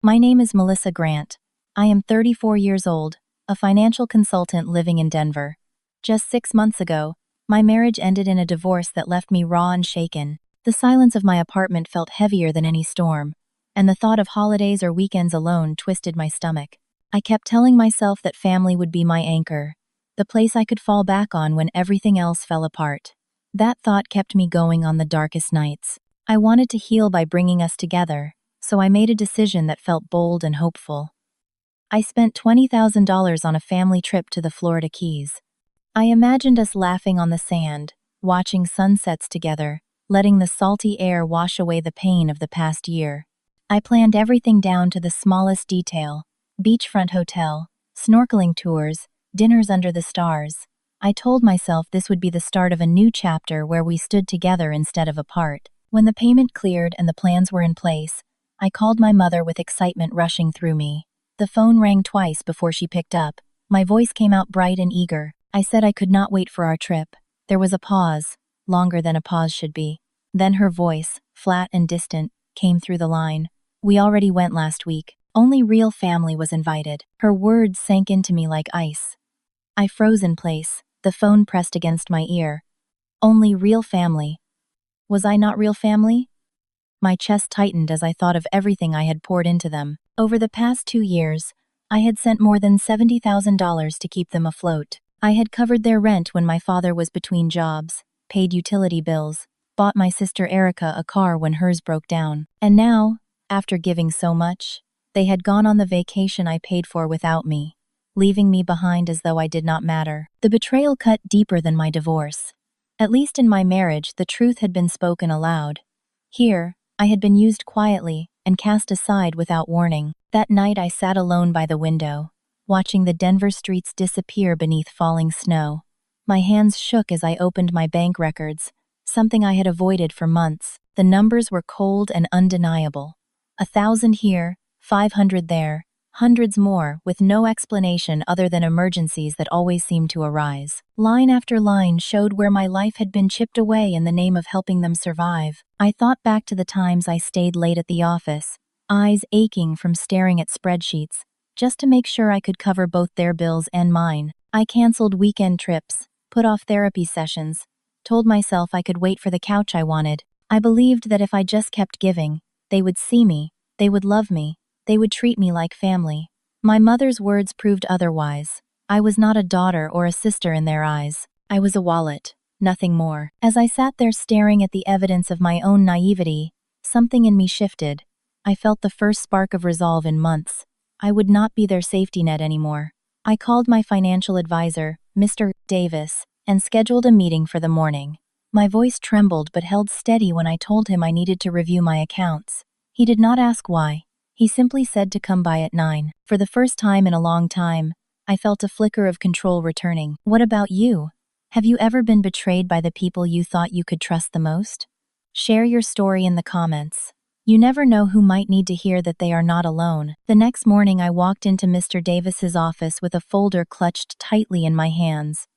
My name is Melissa Grant. I am 34 years old, a financial consultant living in Denver. Just 6 months ago, my marriage ended in a divorce that left me raw and shaken. The silence of my apartment felt heavier than any storm, and the thought of holidays or weekends alone twisted my stomach. I kept telling myself that family would be my anchor, the place I could fall back on when everything else fell apart. That thought kept me going on the darkest nights. I wanted to heal by bringing us together, so I made a decision that felt bold and hopeful. I spent $20,000 on a family trip to the Florida Keys. I imagined us laughing on the sand, watching sunsets together, letting the salty air wash away the pain of the past year. I planned everything down to the smallest detail: beachfront hotel, snorkeling tours, dinners under the stars. I told myself this would be the start of a new chapter where we stood together instead of apart. When the payment cleared and the plans were in place, I called my mother with excitement rushing through me. The phone rang twice before she picked up. My voice came out bright and eager. I said I could not wait for our trip. There was a pause, longer than a pause should be. Then her voice, flat and distant, came through the line. "We already went last week. Only real family was invited." Her words sank into me like ice. I froze in place, the phone pressed against my ear. Only real family. Was I not real family? My chest tightened as I thought of everything I had poured into them. Over the past 2 years, I had sent more than $70,000 to keep them afloat. I had covered their rent when my father was between jobs, paid utility bills, bought my sister Erica a car when hers broke down. And now, after giving so much, they had gone on the vacation I paid for without me, leaving me behind as though I did not matter. The betrayal cut deeper than my divorce. At least in my marriage, the truth had been spoken aloud. Here, I had been used quietly and cast aside without warning. That night I sat alone by the window, watching the Denver streets disappear beneath falling snow. My hands shook as I opened my bank records, something I had avoided for months. The numbers were cold and undeniable. 1,000 here, 500 there, hundreds more, with no explanation other than emergencies that always seemed to arise. Line after line showed where my life had been chipped away in the name of helping them survive. I thought back to the times I stayed late at the office, eyes aching from staring at spreadsheets, just to make sure I could cover both their bills and mine. I canceled weekend trips, put off therapy sessions, told myself I could wait for the couch I wanted. I believed that if I just kept giving, they would see me, they would love me, they would treat me like family. My mother's words proved otherwise. I was not a daughter or a sister in their eyes. I was a wallet, nothing more. As I sat there staring at the evidence of my own naivety, something in me shifted. I felt the first spark of resolve in months. I would not be their safety net anymore. I called my financial advisor, Mr. Davis, and scheduled a meeting for the morning. My voice trembled but held steady when I told him I needed to review my accounts. He did not ask why. He simply said to come by at 9. For the first time in a long time, I felt a flicker of control returning. What about you? Have you ever been betrayed by the people you thought you could trust the most? Share your story in the comments. You never know who might need to hear that they are not alone. The next morning I walked into Mr. Davis's office with a folder clutched tightly in my hands.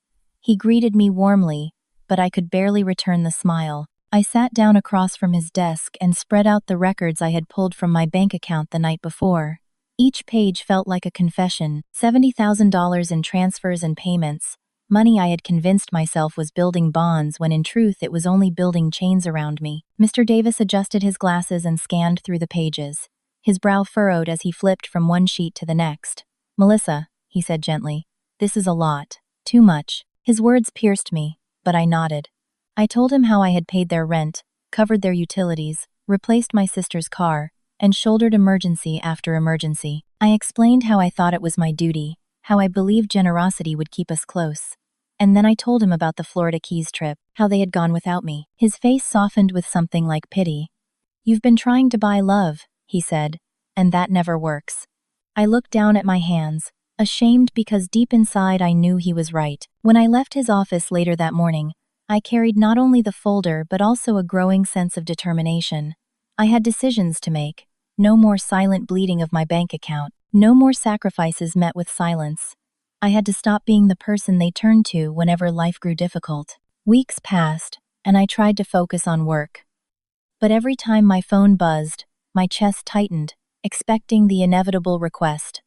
He greeted me warmly, but I could barely return the smile. I sat down across from his desk and spread out the records I had pulled from my bank account the night before. Each page felt like a confession: $70,000 in transfers and payments, money I had convinced myself was building bonds when in truth it was only building chains around me. Mr. Davis adjusted his glasses and scanned through the pages. His brow furrowed as he flipped from one sheet to the next. "Melissa," he said gently, "this is a lot. Too much." His words pierced me, but I nodded. I told him how I had paid their rent, covered their utilities, replaced my sister's car, and shouldered emergency after emergency. I explained how I thought it was my duty, how I believed generosity would keep us close. And then I told him about the Florida Keys trip, how they had gone without me. His face softened with something like pity. "You've been trying to buy love," he said, "and that never works." I looked down at my hands, ashamed because deep inside I knew he was right. When I left his office later that morning, I carried not only the folder but also a growing sense of determination. I had decisions to make. No more silent bleeding of my bank account. No more sacrifices met with silence. I had to stop being the person they turned to whenever life grew difficult. Weeks passed, and I tried to focus on work. But every time my phone buzzed, my chest tightened, expecting the inevitable request.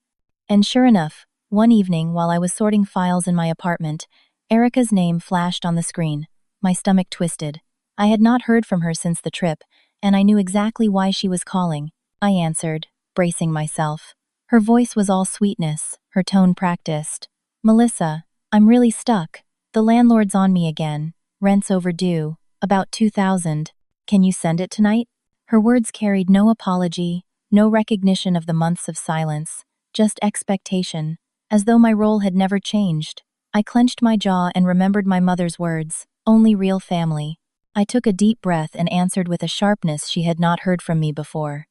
And sure enough, one evening while I was sorting files in my apartment, Erica's name flashed on the screen. My stomach twisted. I had not heard from her since the trip, and I knew exactly why she was calling. I answered, bracing myself. Her voice was all sweetness, her tone practiced. Melissa, I'm really stuck. The landlord's on me again. Rent's overdue. About 2,000. Can you send it tonight? Her words carried no apology, no recognition of the months of silence, just expectation, as though my role had never changed. I clenched my jaw and remembered my mother's words, only real family. I took a deep breath and answered with a sharpness she had not heard from me before.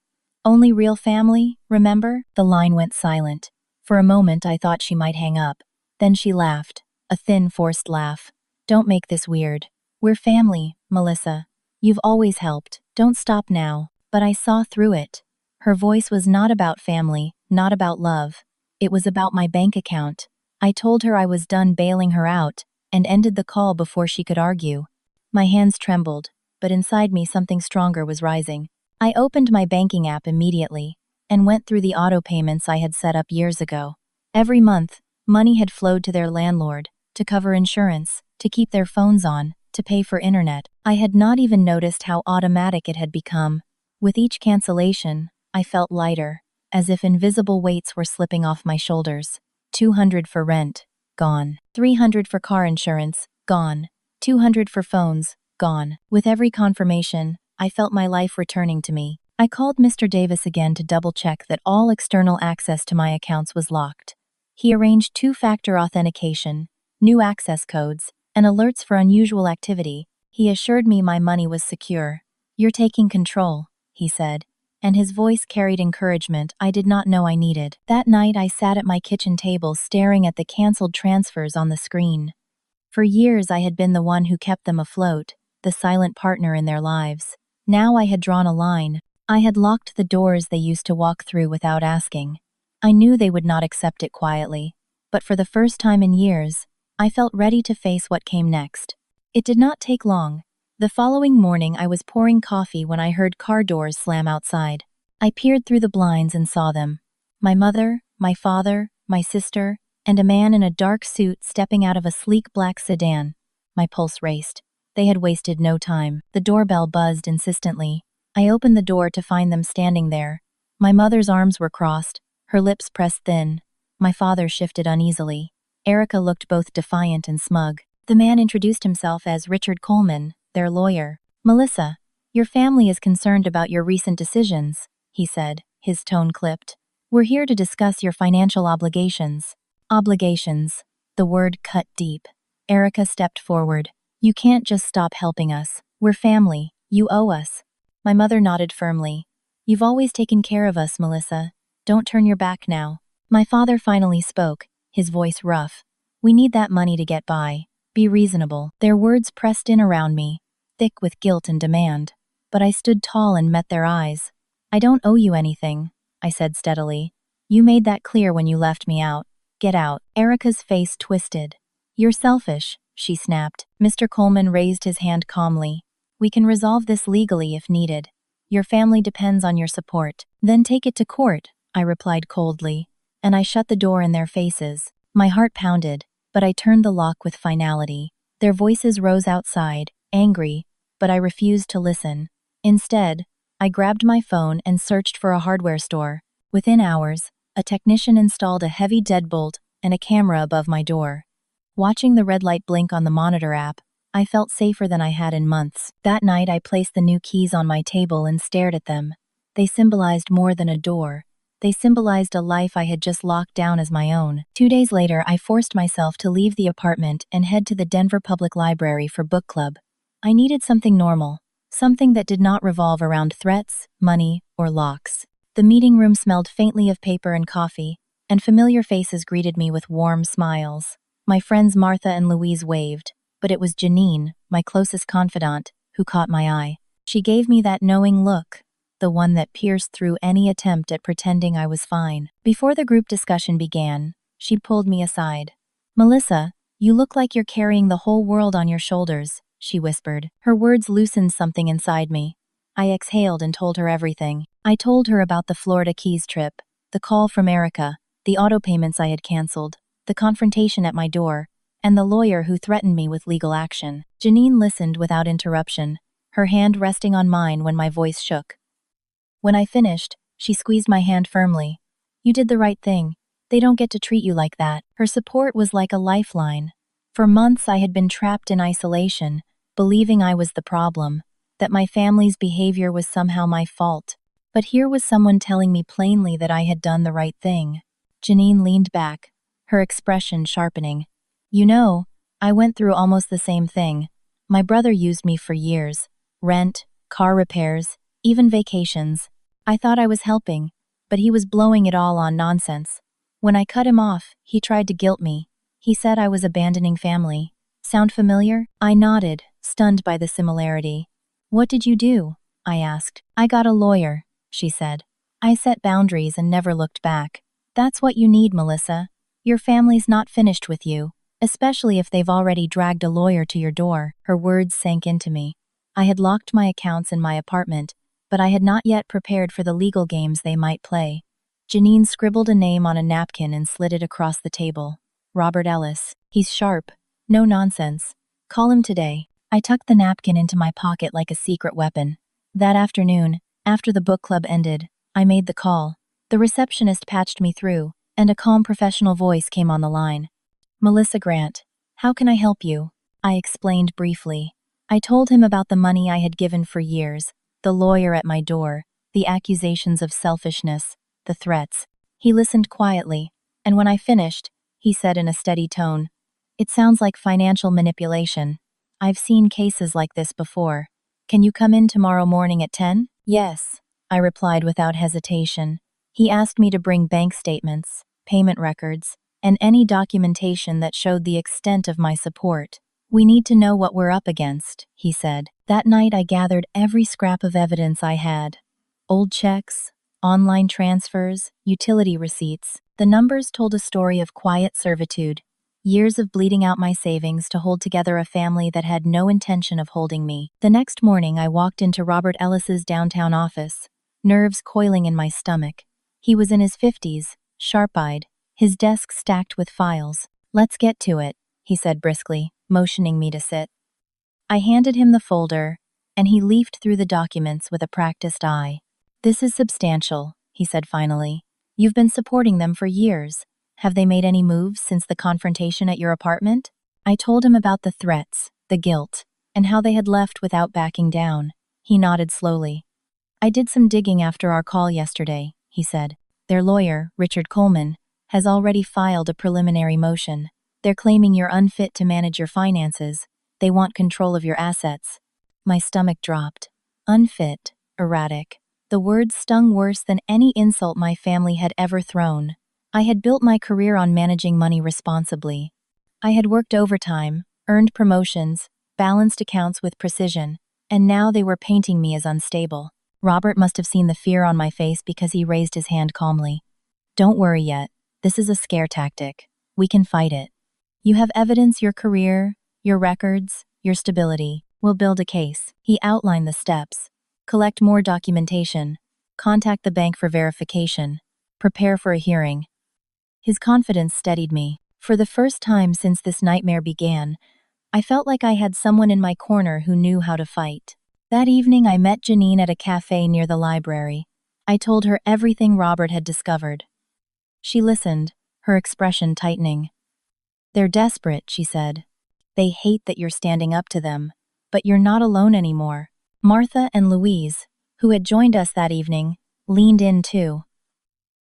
Only real family, remember? The line went silent. For a moment I thought she might hang up. Then she laughed, a thin, forced laugh. Don't make this weird. We're family, Melissa. You've always helped. Don't stop now. But I saw through it. Her voice was not about family, not about love. It was about my bank account. I told her I was done bailing her out, and ended the call before she could argue. My hands trembled, but inside me something stronger was rising. I opened my banking app immediately, and went through the auto payments I had set up years ago. Every month, money had flowed to their landlord, to cover insurance, to keep their phones on, to pay for internet. I had not even noticed how automatic it had become. With each cancellation, I felt lighter, as if invisible weights were slipping off my shoulders. 200 for rent, gone. 300 for car insurance, gone. 200 for phones, gone. With every confirmation, I felt my life returning to me. I called Mr. Davis again to double-check that all external access to my accounts was locked. He arranged two-factor authentication, new access codes, and alerts for unusual activity. He assured me my money was secure. You're taking control, he said, and his voice carried encouragement I did not know I needed. That night I sat at my kitchen table staring at the canceled transfers on the screen. For years I had been the one who kept them afloat, the silent partner in their lives. Now I had drawn a line. I had locked the doors they used to walk through without asking. I knew they would not accept it quietly, but for the first time in years, I felt ready to face what came next. It did not take long. The following morning I was pouring coffee when I heard car doors slam outside. I peered through the blinds and saw them. My mother, my father, my sister, and a man in a dark suit stepping out of a sleek black sedan. My pulse raced. They had wasted no time. The doorbell buzzed insistently. I opened the door to find them standing there. My mother's arms were crossed, her lips pressed thin. My father shifted uneasily. Erica looked both defiant and smug. The man introduced himself as Richard Coleman, their lawyer. Melissa, your family is concerned about your recent decisions, he said, his tone clipped. We're here to discuss your financial obligations. Obligations. The word cut deep. Erica stepped forward. You can't just stop helping us. We're family. You owe us. My mother nodded firmly. You've always taken care of us, Melissa. Don't turn your back now. My father finally spoke, his voice rough. We need that money to get by. Be reasonable. Their words pressed in around me, thick with guilt and demand. But I stood tall and met their eyes. I don't owe you anything, I said steadily. You made that clear when you left me out. Get out. Erica's face twisted. You're selfish, she snapped. Mr. Coleman raised his hand calmly. We can resolve this legally if needed. Your family depends on your support. Then take it to court, I replied coldly, and I shut the door in their faces. My heart pounded, but I turned the lock with finality. Their voices rose outside, angry, but I refused to listen. Instead, I grabbed my phone and searched for a hardware store. Within hours, a technician installed a heavy deadbolt and a camera above my door. Watching the red light blink on the monitor app, I felt safer than I had in months. That night I placed the new keys on my table and stared at them. They symbolized more than a door. They symbolized a life I had just locked down as my own. 2 days later, I forced myself to leave the apartment and head to the Denver Public Library for book club. I needed something normal, something that did not revolve around threats, money, or locks. The meeting room smelled faintly of paper and coffee, and familiar faces greeted me with warm smiles. My friends Martha and Louise waved, but it was Janine, my closest confidant, who caught my eye. She gave me that knowing look, the one that pierced through any attempt at pretending I was fine. Before the group discussion began, she pulled me aside. Melissa, you look like you're carrying the whole world on your shoulders, she whispered. Her words loosened something inside me. I exhaled and told her everything. I told her about the Florida Keys trip, the call from Erica, the auto payments I had canceled, the confrontation at my door, and the lawyer who threatened me with legal action. Janine listened without interruption, her hand resting on mine when my voice shook. When I finished, she squeezed my hand firmly. You did the right thing. They don't get to treat you like that. Her support was like a lifeline. For months I had been trapped in isolation, believing I was the problem, that my family's behavior was somehow my fault. But here was someone telling me plainly that I had done the right thing. Janine leaned back, her expression sharpening. You know, I went through almost the same thing. My brother used me for years. Rent, car repairs, even vacations. I thought I was helping, but he was blowing it all on nonsense. When I cut him off, he tried to guilt me. He said I was abandoning family. Sound familiar? I nodded, stunned by the similarity. What did you do? I asked. I got a lawyer, she said. I set boundaries and never looked back. That's what you need, Melissa. Your family's not finished with you, especially if they've already dragged a lawyer to your door. Her words sank into me. I had locked my accounts in my apartment, but I had not yet prepared for the legal games they might play. Janine scribbled a name on a napkin and slid it across the table. Robert Ellis. He's sharp. No nonsense. Call him today. I tucked the napkin into my pocket like a secret weapon. That afternoon, after the book club ended, I made the call. The receptionist patched me through, and a calm professional voice came on the line. Melissa Grant. How can I help you? I explained briefly. I told him about the money I had given for years, the lawyer at my door, the accusations of selfishness, the threats. He listened quietly, and when I finished, he said in a steady tone, It sounds like financial manipulation. I've seen cases like this before. Can you come in tomorrow morning at 10? Yes, I replied without hesitation. He asked me to bring bank statements, payment records, and any documentation that showed the extent of my support. We need to know what we're up against, he said. That night I gathered every scrap of evidence I had. Old checks, online transfers, utility receipts. The numbers told a story of quiet servitude, years of bleeding out my savings to hold together a family that had no intention of holding me. The next morning I walked into Robert Ellis's downtown office, nerves coiling in my stomach. He was in his 50s, sharp-eyed, his desk stacked with files. Let's get to it, he said briskly, motioning me to sit. I handed him the folder, and he leafed through the documents with a practiced eye. This is substantial, he said finally. You've been supporting them for years. Have they made any moves since the confrontation at your apartment? I told him about the threats, the guilt, and how they had left without backing down. He nodded slowly. I did some digging after our call yesterday, he said. Their lawyer, Richard Coleman, has already filed a preliminary motion. They're claiming you're unfit to manage your finances. They want control of your assets. My stomach dropped. Unfit, erratic. The words stung worse than any insult my family had ever thrown. I had built my career on managing money responsibly. I had worked overtime, earned promotions, balanced accounts with precision, and now they were painting me as unstable. Robert must have seen the fear on my face because he raised his hand calmly. Don't worry yet. This is a scare tactic. We can fight it. You have evidence, your career, your records, your stability. We'll build a case. He outlined the steps. Collect more documentation. Contact the bank for verification. Prepare for a hearing. His confidence steadied me. For the first time since this nightmare began, I felt like I had someone in my corner who knew how to fight. That evening I met Janine at a cafe near the library. I told her everything Robert had discovered. She listened, her expression tightening. They're desperate, she said. They hate that you're standing up to them. But you're not alone anymore. Martha and Louise, who had joined us that evening, leaned in too.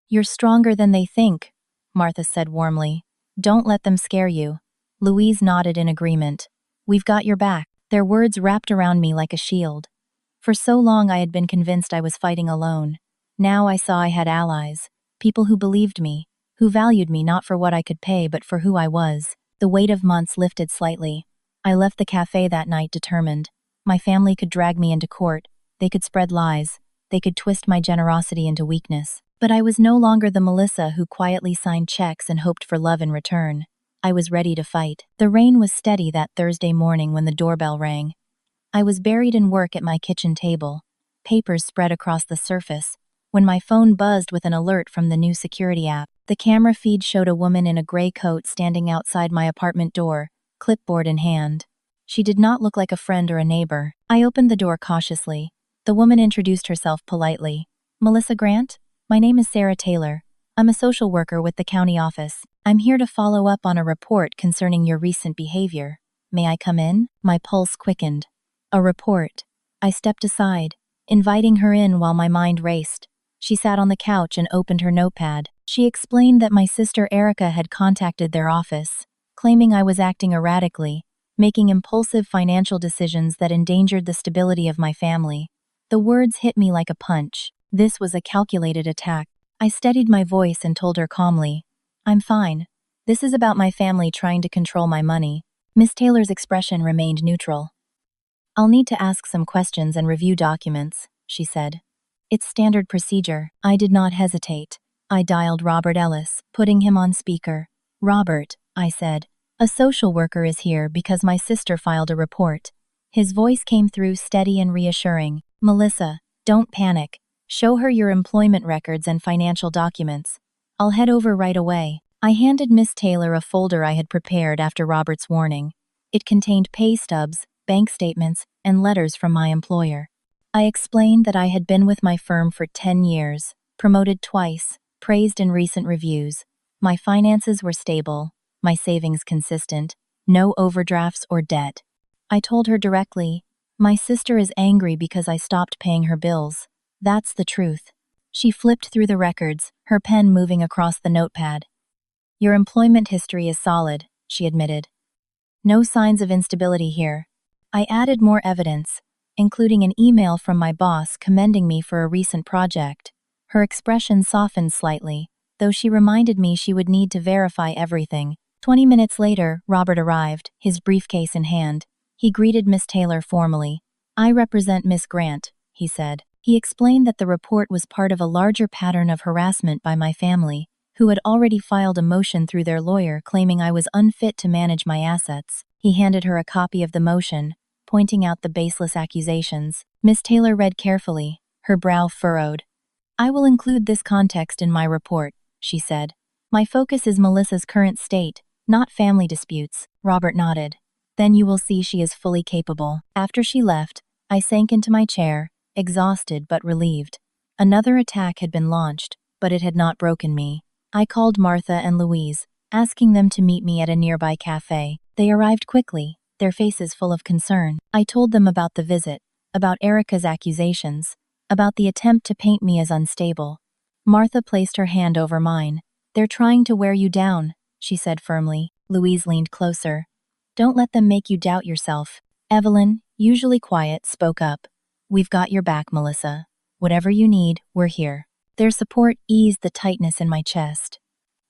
You're stronger than they think, Martha said warmly. Don't let them scare you. Louise nodded in agreement. We've got your back. Their words wrapped around me like a shield. For so long I had been convinced I was fighting alone. Now I saw I had allies, people who believed me, who valued me not for what I could pay but for who I was. The weight of months lifted slightly. I left the cafe that night determined. My family could drag me into court. They could spread lies. They could twist my generosity into weakness. But I was no longer the Melissa who quietly signed checks and hoped for love in return. I was ready to fight. The rain was steady that Thursday morning when the doorbell rang. I was buried in work at my kitchen table. papers spread across the surface, when my phone buzzed with an alert from the new security app. The camera feed showed a woman in a gray coat standing outside my apartment door, clipboard in hand. She did not look like a friend or a neighbor. I opened the door cautiously. The woman introduced herself politely. "Melissa Grant? My name is Sarah Taylor. I'm a social worker with the county office. I'm here to follow up on a report concerning your recent behavior. May I come in?" My pulse quickened. A report. I stepped aside, inviting her in while my mind raced. She sat on the couch and opened her notepad. She explained that my sister Erica had contacted their office, claiming I was acting erratically, making impulsive financial decisions that endangered the stability of my family. The words hit me like a punch. This was a calculated attack. I steadied my voice and told her calmly, "I'm fine. This is about my family trying to control my money." Miss Taylor's expression remained neutral. "I'll need to ask some questions and review documents," she said. "It's standard procedure." I did not hesitate. I dialed Robert Ellis, putting him on speaker. "Robert," I said, "a social worker is here because my sister filed a report." His voice came through steady and reassuring. "Melissa, don't panic. Show her your employment records and financial documents. I'll head over right away." I handed Miss Taylor a folder I had prepared after Robert's warning. It contained pay stubs, bank statements, and letters from my employer. I explained that I had been with my firm for 10 years, promoted twice, praised in recent reviews. My finances were stable, my savings consistent, no overdrafts or debt. I told her directly, "My sister is angry because I stopped paying her bills. That's the truth." She flipped through the records, her pen moving across the notepad. "Your employment history is solid," she admitted. "No signs of instability here." I added more evidence, including an email from my boss commending me for a recent project. Her expression softened slightly, though she reminded me she would need to verify everything. 20 minutes later, Robert arrived, his briefcase in hand. He greeted Miss Taylor formally. "I represent Miss Grant," he said. He explained that the report was part of a larger pattern of harassment by my family, who had already filed a motion through their lawyer claiming I was unfit to manage my assets. He handed her a copy of the motion, pointing out the baseless accusations. Miss Taylor read carefully, her brow furrowed. "I will include this context in my report," she said. "My focus is Melissa's current state, not family disputes." Robert nodded. "Then you will see she is fully capable." After she left, I sank into my chair, exhausted but relieved. Another attack had been launched, but it had not broken me. I called Martha and Louise, asking them to meet me at a nearby cafe. They arrived quickly, their faces full of concern. I told them about the visit, about Erica's accusations, about the attempt to paint me as unstable. Martha placed her hand over mine. "They're trying to wear you down," she said firmly. Louise leaned closer. "Don't let them make you doubt yourself." Evelyn, usually quiet, spoke up. "We've got your back, Melissa. Whatever you need, we're here." Their support eased the tightness in my chest.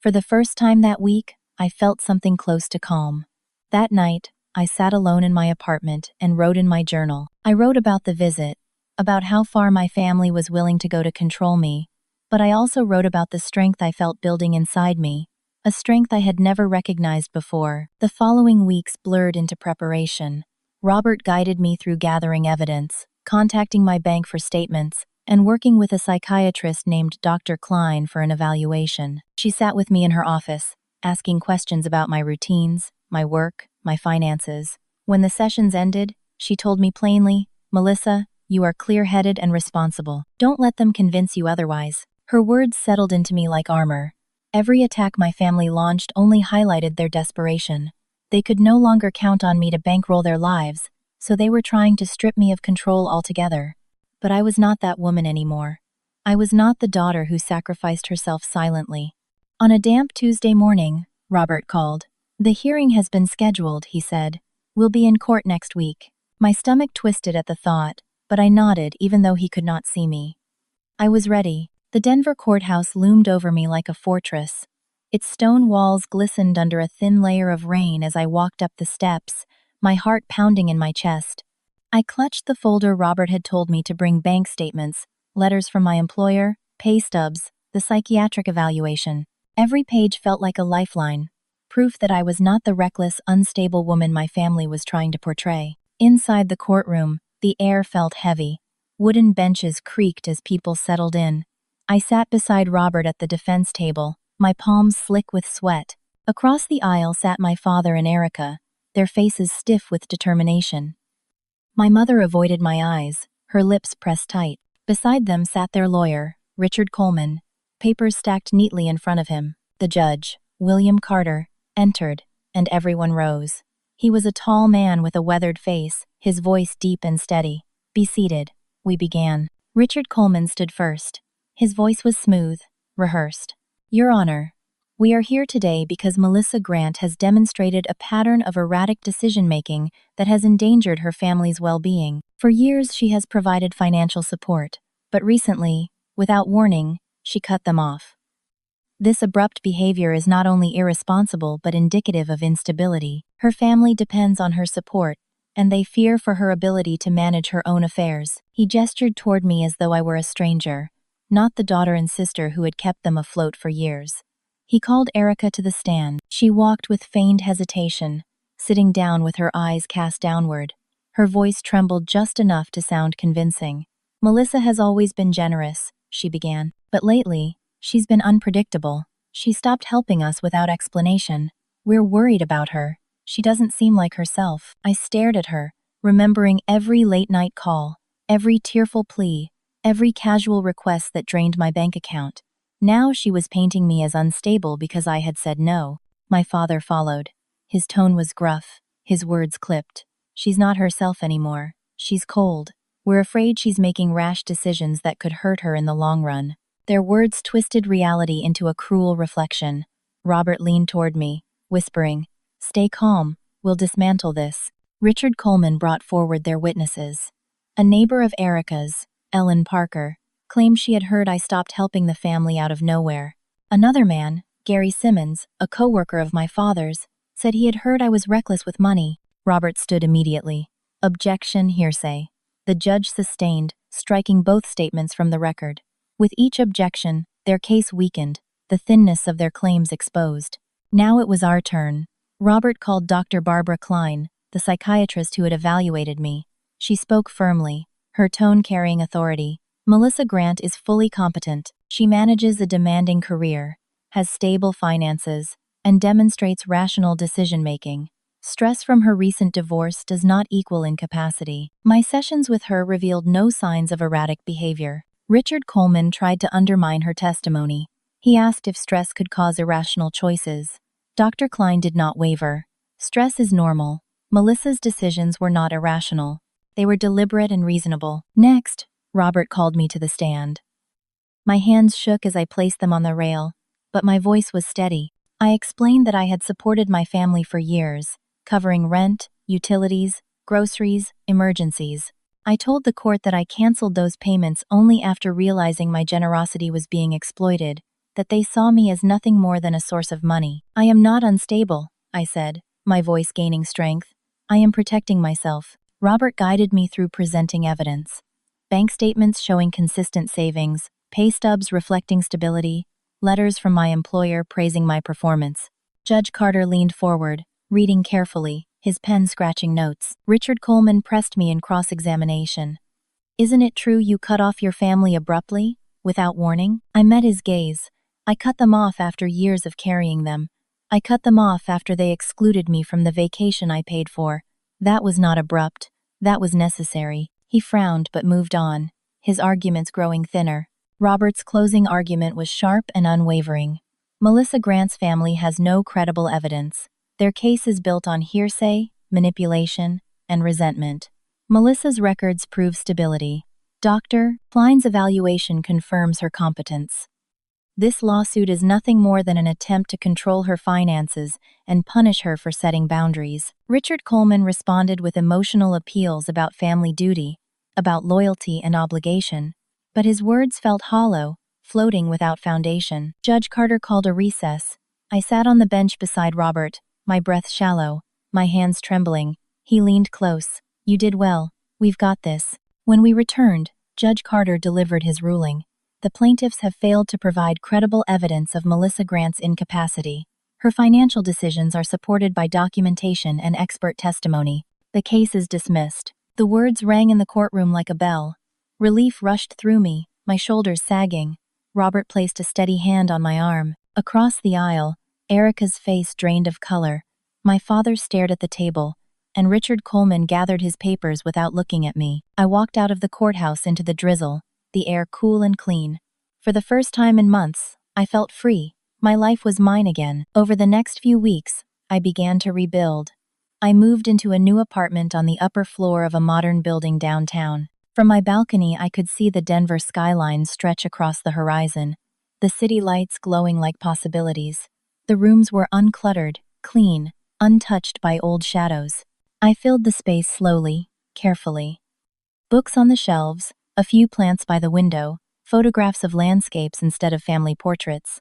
For the first time that week, I felt something close to calm. That night, I sat alone in my apartment and wrote in my journal. I wrote about the visit, about how far my family was willing to go to control me, but I also wrote about the strength I felt building inside me, a strength I had never recognized before. The following weeks blurred into preparation. Robert guided me through gathering evidence, contacting my bank for statements, and working with a psychiatrist named Dr. Klein for an evaluation. She sat with me in her office, asking questions about my routines, my work, my finances. When the sessions ended, she told me plainly, "Melissa, you are clear-headed and responsible. Don't let them convince you otherwise." Her words settled into me like armor. Every attack my family launched only highlighted their desperation. They could no longer count on me to bankroll their lives, so they were trying to strip me of control altogether. But I was not that woman anymore. I was not the daughter who sacrificed herself silently. On a damp Tuesday morning, Robert called. "The hearing has been scheduled," he said. "We'll be in court next week." My stomach twisted at the thought, but I nodded even though he could not see me. I was ready. The Denver courthouse loomed over me like a fortress. Its stone walls glistened under a thin layer of rain as I walked up the steps, my heart pounding in my chest. I clutched the folder Robert had told me to bring: bank statements, letters from my employer, pay stubs, the psychiatric evaluation. Every page felt like a lifeline, proof that I was not the reckless, unstable woman my family was trying to portray. Inside the courtroom, the air felt heavy. Wooden benches creaked as people settled in. I sat beside Robert at the defense table, my palms slick with sweat. Across the aisle sat my father and Erica, their faces stiff with determination. My mother avoided my eyes, her lips pressed tight. Beside them sat their lawyer, Richard Coleman, papers stacked neatly in front of him. The judge, William Carter, entered, and everyone rose. He was a tall man with a weathered face, his voice deep and steady. "Be seated," we began. Richard Coleman stood first. His voice was smooth, rehearsed. "Your Honor, we are here today because Melissa Grant has demonstrated a pattern of erratic decision-making that has endangered her family's well-being. For years she has provided financial support, but recently, without warning, she cut them off. This abrupt behavior is not only irresponsible but indicative of instability. Her family depends on her support, and they fear for her ability to manage her own affairs." He gestured toward me as though I were a stranger, not the daughter and sister who had kept them afloat for years. He called Erica to the stand. She walked with feigned hesitation, sitting down with her eyes cast downward. Her voice trembled just enough to sound convincing. "Melissa has always been generous," she began, "but lately, she's been unpredictable. She stopped helping us without explanation. We're worried about her. She doesn't seem like herself." I stared at her, remembering every late-night call, every tearful plea, every casual request that drained my bank account. Now she was painting me as unstable because I had said no. My father followed. His tone was gruff, his words clipped. "She's not herself anymore. She's cold. We're afraid she's making rash decisions that could hurt her in the long run." Their words twisted reality into a cruel reflection. Robert leaned toward me, whispering, "Stay calm, we'll dismantle this." Richard Coleman brought forward their witnesses. A neighbor of Erica's, Ellen Parker, claimed she had heard I stopped helping the family out of nowhere. Another man, Gary Simmons, a co-worker of my father's, said he had heard I was reckless with money. Robert stood immediately. "Objection, hearsay." The judge sustained, striking both statements from the record. With each objection, their case weakened, the thinness of their claims exposed. Now it was our turn. Robert called Dr. Barbara Klein, the psychiatrist who had evaluated me. She spoke firmly, her tone carrying authority. "Melissa Grant is fully competent. She manages a demanding career, has stable finances, and demonstrates rational decision-making. Stress from her recent divorce does not equal incapacity." My sessions with her revealed no signs of erratic behavior. Richard Coleman tried to undermine her testimony. He asked if stress could cause irrational choices. Dr. Klein did not waver. "Stress is normal. Melissa's decisions were not irrational. They were deliberate and reasonable." Next, Robert called me to the stand. My hands shook as I placed them on the rail, but my voice was steady. I explained that I had supported my family for years, covering rent, utilities, groceries, emergencies. I told the court that I canceled those payments only after realizing my generosity was being exploited, that they saw me as nothing more than a source of money. "I am not unstable," I said, my voice gaining strength. "I am protecting myself." Robert guided me through presenting evidence. Bank statements showing consistent savings, pay stubs reflecting stability, letters from my employer praising my performance. Judge Carter leaned forward, reading carefully, his pen scratching notes. Richard Coleman pressed me in cross-examination. "Isn't it true you cut off your family abruptly, without warning?" I met his gaze. "I cut them off after years of carrying them. I cut them off after they excluded me from the vacation I paid for. That was not abrupt. That was necessary." He frowned but moved on, his arguments growing thinner. Robert's closing argument was sharp and unwavering. "Melissa Grant's family has no credible evidence. Their case is built on hearsay, manipulation, and resentment. Melissa's records prove stability. Dr. Klein's evaluation confirms her competence. This lawsuit is nothing more than an attempt to control her finances and punish her for setting boundaries." Richard Coleman responded with emotional appeals about family duty, about loyalty and obligation, but his words felt hollow, floating without foundation. Judge Carter called a recess. I sat on the bench beside Robert, my breath shallow, my hands trembling. He leaned close. "You did well. We've got this." When we returned, Judge Carter delivered his ruling. "The plaintiffs have failed to provide credible evidence of Melissa Grant's incapacity. Her financial decisions are supported by documentation and expert testimony. The case is dismissed." The words rang in the courtroom like a bell. Relief rushed through me, my shoulders sagging. Robert placed a steady hand on my arm. Across the aisle, Erica's face drained of color. My father stared at the table, and Richard Coleman gathered his papers without looking at me. I walked out of the courthouse into the drizzle, the air cool and clean. For the first time in months, I felt free. My life was mine again. Over the next few weeks, I began to rebuild. I moved into a new apartment on the upper floor of a modern building downtown. From my balcony, I could see the Denver skyline stretch across the horizon, the city lights glowing like possibilities. The rooms were uncluttered, clean, untouched by old shadows. I filled the space slowly, carefully. Books on the shelves, a few plants by the window, photographs of landscapes instead of family portraits.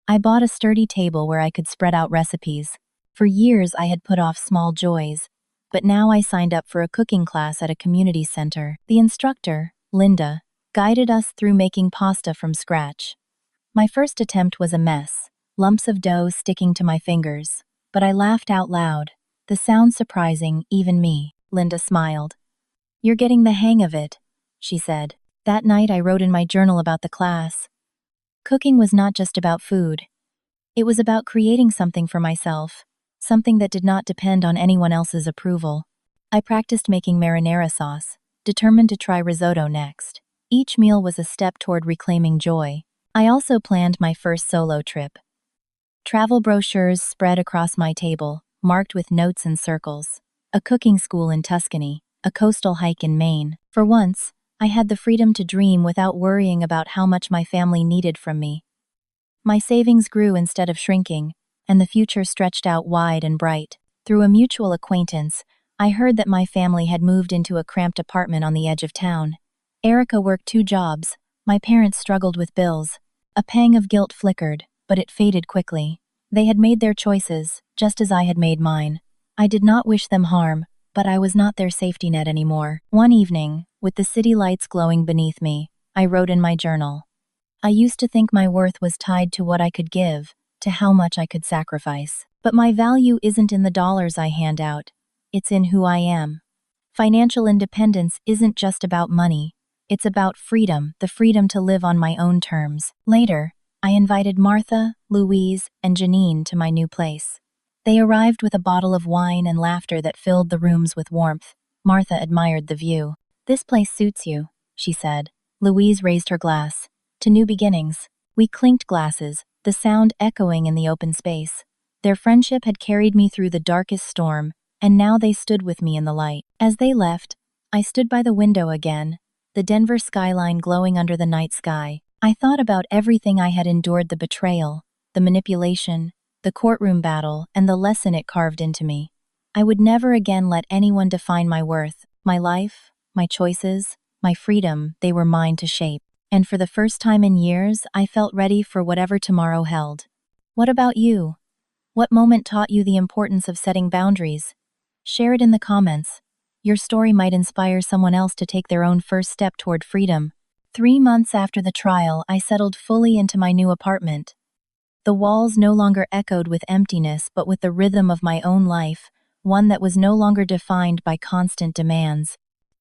I bought a sturdy table where I could spread out recipes. For years I had put off small joys, but now I signed up for a cooking class at a community center. The instructor, Linda, guided us through making pasta from scratch. My first attempt was a mess, lumps of dough sticking to my fingers, but I laughed out loud, the sound surprising even me. Linda smiled. "You're getting the hang of it," she said. That night I wrote in my journal about the class. Cooking was not just about food. It was about creating something for myself, something that did not depend on anyone else's approval. I practiced making marinara sauce, determined to try risotto next. Each meal was a step toward reclaiming joy. I also planned my first solo trip. Travel brochures spread across my table, marked with notes and circles. A cooking school in Tuscany, a coastal hike in Maine. For once, I had the freedom to dream without worrying about how much my family needed from me. My savings grew instead of shrinking, and the future stretched out wide and bright. Through a mutual acquaintance, I heard that my family had moved into a cramped apartment on the edge of town. Erica worked 2 jobs. My parents struggled with bills. A pang of guilt flickered, but it faded quickly. They had made their choices, just as I had made mine. I did not wish them harm, but I was not their safety net anymore. One evening, with the city lights glowing beneath me, I wrote in my journal. I used to think my worth was tied to what I could give, to how much I could sacrifice. But my value isn't in the dollars I hand out. It's in who I am. Financial independence isn't just about money. It's about freedom, the freedom to live on my own terms. Later, I invited Martha, Louise, and Janine to my new place. They arrived with a bottle of wine and laughter that filled the rooms with warmth. Martha admired the view. "This place suits you," she said. Louise raised her glass. "To new beginnings." We clinked glasses, the sound echoing in the open space. Their friendship had carried me through the darkest storm, and now they stood with me in the light. As they left, I stood by the window again, the Denver skyline glowing under the night sky. I thought about everything I had endured, the betrayal, the manipulation, the courtroom battle, and the lesson it carved into me. I would never again let anyone define my worth. My life, my choices, my freedom, they were mine to shape. And for the first time in years, I felt ready for whatever tomorrow held. What about you? What moment taught you the importance of setting boundaries? Share it in the comments. Your story might inspire someone else to take their own first step toward freedom. 3 months after the trial, I settled fully into my new apartment. The walls no longer echoed with emptiness, but with the rhythm of my own life, one that was no longer defined by constant demands.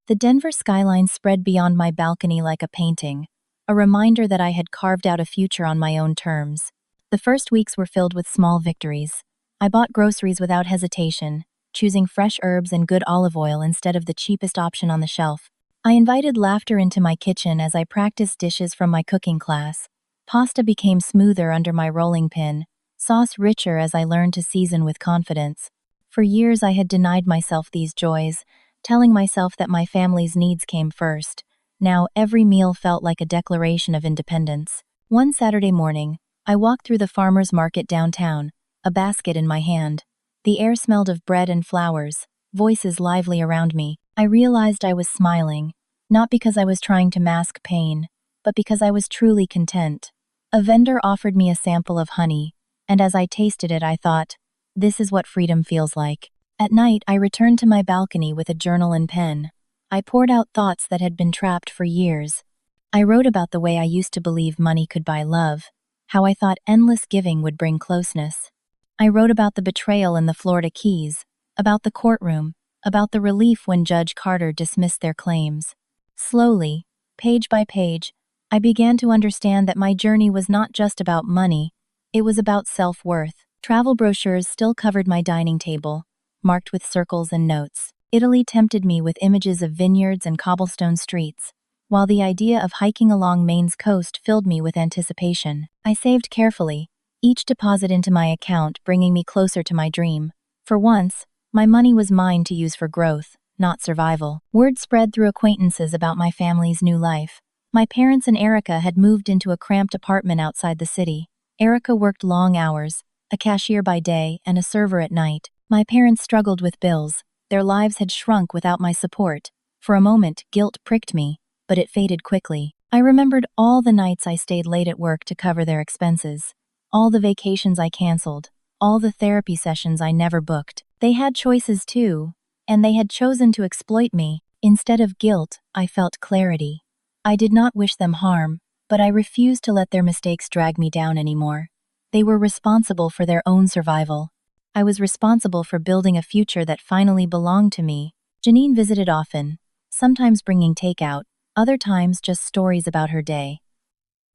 The Denver skyline spread beyond my balcony like a painting, a reminder that I had carved out a future on my own terms. The first weeks were filled with small victories. I bought groceries without hesitation, choosing fresh herbs and good olive oil instead of the cheapest option on the shelf. I invited laughter into my kitchen as I practiced dishes from my cooking class. Pasta became smoother under my rolling pin, sauce richer as I learned to season with confidence. For years I had denied myself these joys, telling myself that my family's needs came first. Now every meal felt like a declaration of independence. One Saturday morning, I walked through the farmer's market downtown, a basket in my hand. The air smelled of bread and flowers, voices lively around me. I realized I was smiling, not because I was trying to mask pain, but because I was truly content. A vendor offered me a sample of honey, and as I tasted it I thought, this is what freedom feels like. At night I returned to my balcony with a journal and pen. I poured out thoughts that had been trapped for years. I wrote about the way I used to believe money could buy love, how I thought endless giving would bring closeness. I wrote about the betrayal in the Florida Keys, about the courtroom, about the relief when Judge Carter dismissed their claims. Slowly, Page by page, I began to understand that my journey was not just about money, it was about self-worth. Travel brochures still covered my dining table, marked with circles and notes. Italy tempted me with images of vineyards and cobblestone streets, while the idea of hiking along Maine's coast filled me with anticipation. I saved carefully, each deposit into my account bringing me closer to my dream. For once, my money was mine to use for growth, not survival. Word spread through acquaintances about my family's new life. My parents and Erica had moved into a cramped apartment outside the city. Erica worked long hours, a cashier by day and a server at night. My parents struggled with bills. Their lives had shrunk without my support. For a moment, guilt pricked me, but it faded quickly. I remembered all the nights I stayed late at work to cover their expenses, all the vacations I canceled, all the therapy sessions I never booked. They had choices too, and they had chosen to exploit me. Instead of guilt, I felt clarity. I did not wish them harm, but I refused to let their mistakes drag me down anymore. They were responsible for their own survival. I was responsible for building a future that finally belonged to me. Janine visited often, sometimes bringing takeout, other times just stories about her day.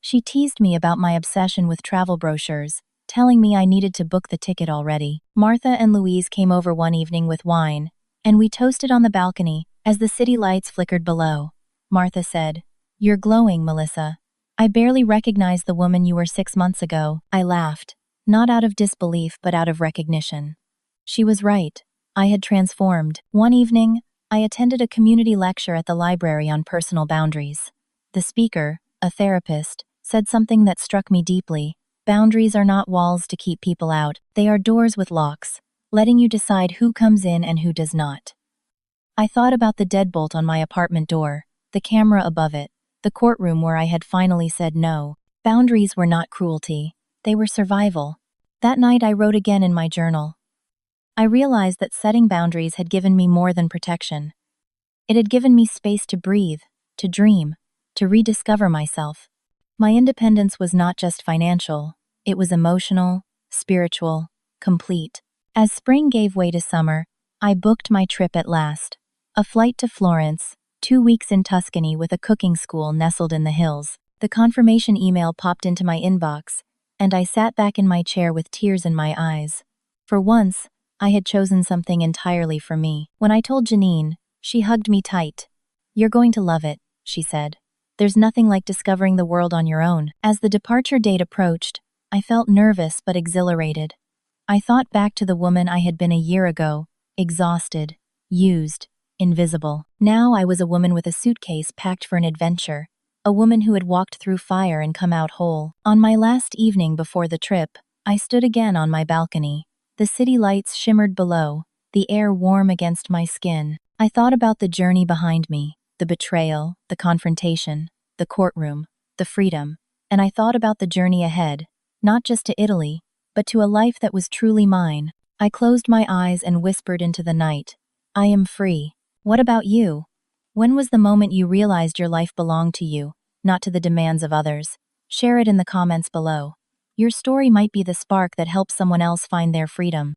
She teased me about my obsession with travel brochures, telling me I needed to book the ticket already. Martha and Louise came over one evening with wine, and we toasted on the balcony as the city lights flickered below. Martha said, "You're glowing, Melissa. I barely recognized the woman you were 6 months ago." I laughed, not out of disbelief but out of recognition. She was right. I had transformed. One evening, I attended a community lecture at the library on personal boundaries. The speaker, a therapist, said something that struck me deeply. Boundaries are not walls to keep people out. They are doors with locks, letting you decide who comes in and who does not. I thought about the deadbolt on my apartment door, the camera above it, the courtroom where I had finally said no. Boundaries were not cruelty. They were survival. That night I wrote again in my journal. I realized that setting boundaries had given me more than protection. It had given me space to breathe, to dream, to rediscover myself. My independence was not just financial, it was emotional, spiritual, complete. As spring gave way to summer, I booked my trip at last. A flight to Florence, 2 weeks in Tuscany with a cooking school nestled in the hills. The confirmation email popped into my inbox, and I sat back in my chair with tears in my eyes. For once, I had chosen something entirely for me. When I told Janine, she hugged me tight. "You're going to love it," she said. "There's nothing like discovering the world on your own." As the departure date approached, I felt nervous but exhilarated. I thought back to the woman I had been a year ago, exhausted, used, invisible. Now I was a woman with a suitcase packed for an adventure, a woman who had walked through fire and come out whole. On my last evening before the trip, I stood again on my balcony. The city lights shimmered below, the air warm against my skin. I thought about the journey behind me, the betrayal, the confrontation, the courtroom, the freedom, and I thought about the journey ahead, not just to Italy, but to a life that was truly mine. I closed my eyes and whispered into the night, "I am free." What about you? When was the moment you realized your life belonged to you, not to the demands of others? Share it in the comments below. Your story might be the spark that helps someone else find their freedom.